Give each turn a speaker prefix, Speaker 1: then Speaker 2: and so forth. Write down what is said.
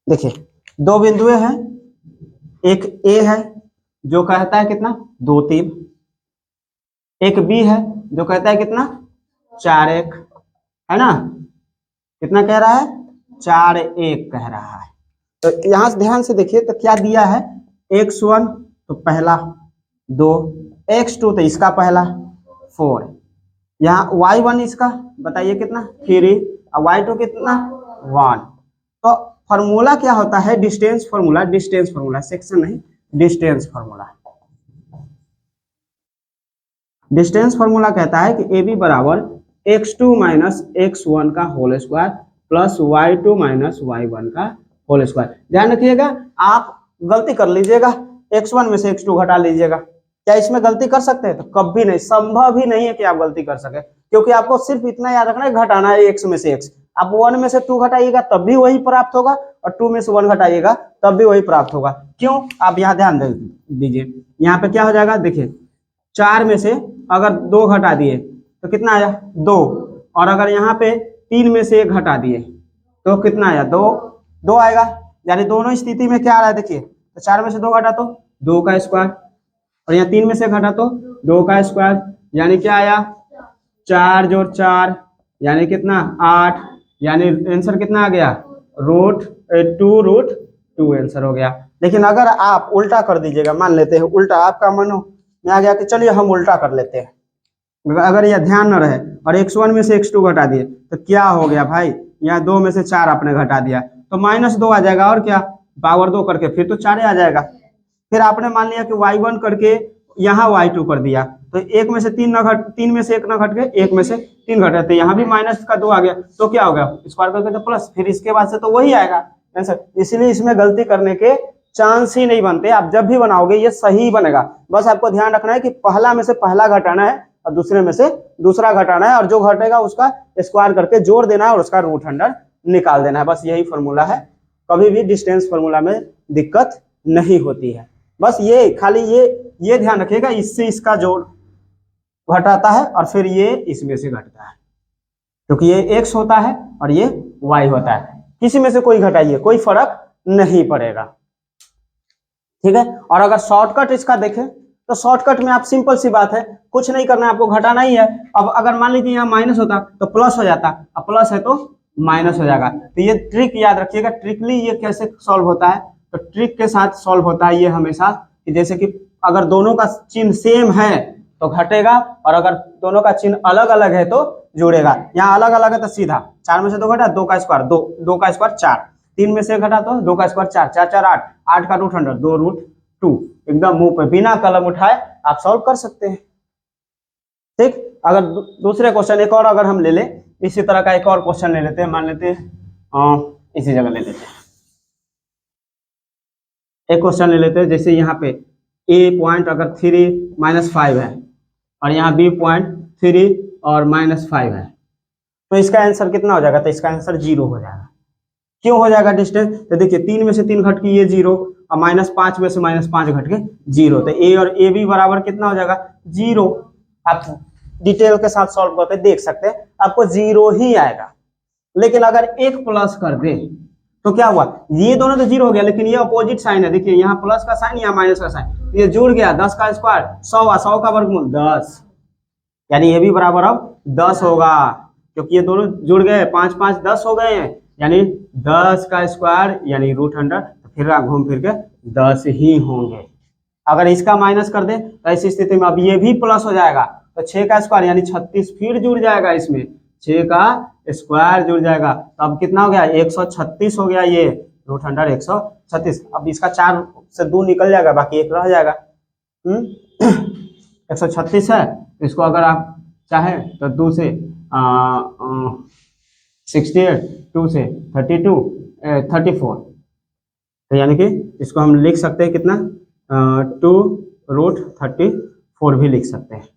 Speaker 1: देखिए दो बिंदुएं हैं, एक ए है जो कहता है कितना 2 3, एक बी है जो कहता है कितना 4 1, है ना। कितना कह रहा है 4 1 कह रहा है। तो यहां से ध्यान से देखिए तो क्या दिया है x1 तो पहला 2, x2 तो इसका पहला 4, यहाँ y1 इसका बताइए कितना 3 और y2 कितना 1। तो फॉर्मूला क्या होता है distance formula, distance formula section नहीं डिस्टेंस फॉर्मूला। डिस्टेंस फॉर्मूला कहता है कि AB बराबर x2 माइनस x1 का whole square plus y2 minus y1 का होल स्क्वायर। ध्यान रखिएगा आप गलती कर लीजिएगा, x1 में से x2 घटा लीजिएगा। क्या इसमें गलती कर सकते हैं? तो कभी नहीं, संभव ही नहीं है कि आप गलती कर सके, क्योंकि आपको सिर्फ इतना याद रखना है घटाना है x में से x। आप 1 में से 2 घटाइएगा तब भी वही प्राप्त होगा और 2 में से 1 घटाइएगा तब भी वही प्राप्त होगा। क्यों? आप यहाँ ध्यान दीजिए, यहाँ पे क्या हो जाएगा देखिए 4 में से अगर 2 घटा दिए तो कितना आया 2, और अगर यहाँ पे 3 में से 1 घटा दिए तो कितना आया 2 2 आएगा। यानी दोनों स्थिति में क्या आ रहा है देखिए, तो 4 में से 2 घटा तो 2 का स्क्वायर, और यहाँ 3 में से घटा तो 2 का स्क्वायर, यानी क्या आया 4 जोड़ 4 यानी कितना 8, यानी आंसर कितना आ गया √2 आंसर हो गया। लेकिन अगर आप उल्टा कर दीजिएगा, मान लेते हैं उल्टा आपका मन में आ गया कि चलिए हम उल्टा कर लेते हैं, अगर यह ध्यान न रहे और x1 में से x2 घटा दिए तो क्या हो गया भाई, यहाँ 2 में से 4 आपने घटा दिया तो -2 आ जाएगा, और क्या पावर 2 करके फिर तो 4 आ जाएगा। फिर आपने मान लिया कि y1 करके यहाँ y2 कर दिया तो 1 में से 3 में से 1 न घट के 1 में से 3 घटे तो यहाँ भी -2 आ गया, तो क्या हो गया स्क्वायर करके तो प्लस, फिर इसके बाद से तो वही आएगा आंसर। इसलिए इसमें गलती करने के चांस ही नहीं बनते। आप जब भी बनाओगे ये सही बनेगा, बस आपको ध्यान रखना है कि पहला में से पहला घटाना है और दूसरे में से दूसरा घटाना है, और जो घटेगा उसका स्क्वायर करके जोड़ देना है और उसका √100 निकाल देना है। बस यही फॉर्मूला है, कभी भी डिस्टेंस फॉर्मूला में दिक्कत नहीं होती है। बस ये खाली ये ध्यान रखिएगा, इससे इसका जोड़ घटाता है और फिर ये इसमें से घटता है, क्योंकि ये x होता है और ये y होता है, किसी में से कोई घटाइए कोई फर्क नहीं पड़ेगा, ठीक है। और अगर शॉर्टकट इसका देखें तो शॉर्टकट में आप सिंपल सी बात है, कुछ नहीं करना है, आपको घटाना ही है। अब अगर मान लीजिए यहाँ माइनस होता तो प्लस हो जाता, अब प्लस है तो माइनस हो जाएगा। तो ये ट्रिक याद रखिएगा, ट्रिकली ये कैसे सॉल्व होता है, तो ट्रिक के साथ सॉल्व होता है ये हमेशा, कि जैसे कि अगर दोनों का चिन्ह सेम है तो घटेगा, और अगर दोनों का चिन्ह अलग अलग है तो जुड़ेगा। यहाँ अलग अलग है तो सीधा 4 में से 2 घटा 2 का स्क्वायर 2, 2 का स्क्वायर 4, 3 में से घटा तो 2 का स्क्वायर 4, 4 4 8, 8 का √100 2√2, एकदम मुंह पे बिना कलम उठाए आप सॉल्व कर सकते हैं, ठीक। अगर दूसरे क्वेश्चन एक और अगर हम ले ले, इसी तरह का एक और क्वेश्चन ले लेते हैं, मान लेते हैं इसी जगह ले लेते हैं, एक क्वेश्चन ले लेते हैं। जैसे यहाँ पे ए पॉइंट अगर 3 -5 है और यहाँ बी पॉइंट 3 और -5 है, तो इसका आंसर कितना हो जाएगा, तो इसका आंसर 0 हो जाएगा। क्यों हो जाएगा डिस्टेंस, तो देखिए 3 में से 3 घट के ये 0 और -5 में से -5 घट के 0, तो ए और ए बी बराबर कितना हो जाएगा 0। आप डिटेल के साथ सॉल्व करके देख सकते हैं, आपको 0 ही आएगा। लेकिन अगर एक प्लस कर दे तो क्या हुआ, ये दोनों तो 0 हो गया, लेकिन ये अपोजिट साइन है, देखिए यहाँ प्लस का साइन यहाँ माइनस का साइन, ये जुड़ गया 10 का स्क्वायर 100 का वर्गमूल 10, यानी ये भी बराबर अब 10 होगा, क्योंकि ये दोनों जुड़ गए 5 5 10 हो गए हैं, यानी 10 का स्क्वायर यानी √100, तो फिर घूम फिर के 10 ही होंगे। अगर इसका माइनस कर दे तो ऐसी स्थिति में अब ये भी प्लस हो जाएगा, तो 6 का स्क्वायर यानी 36 फिर जुड़ जाएगा, इसमें 6 का स्क्वायर जुड़ जाएगा, तो अब कितना हो गया 136 हो गया, ये √100 136। अब इसका 4 से 2 निकल जाएगा, बाकी 1 रह जाएगा। 136 है, इसको अगर आप चाहें तो 2 से 68, 2 से 32 34, तो यानी कि इसको हम लिख सकते हैं कितना 2√34 भी लिख सकते हैं।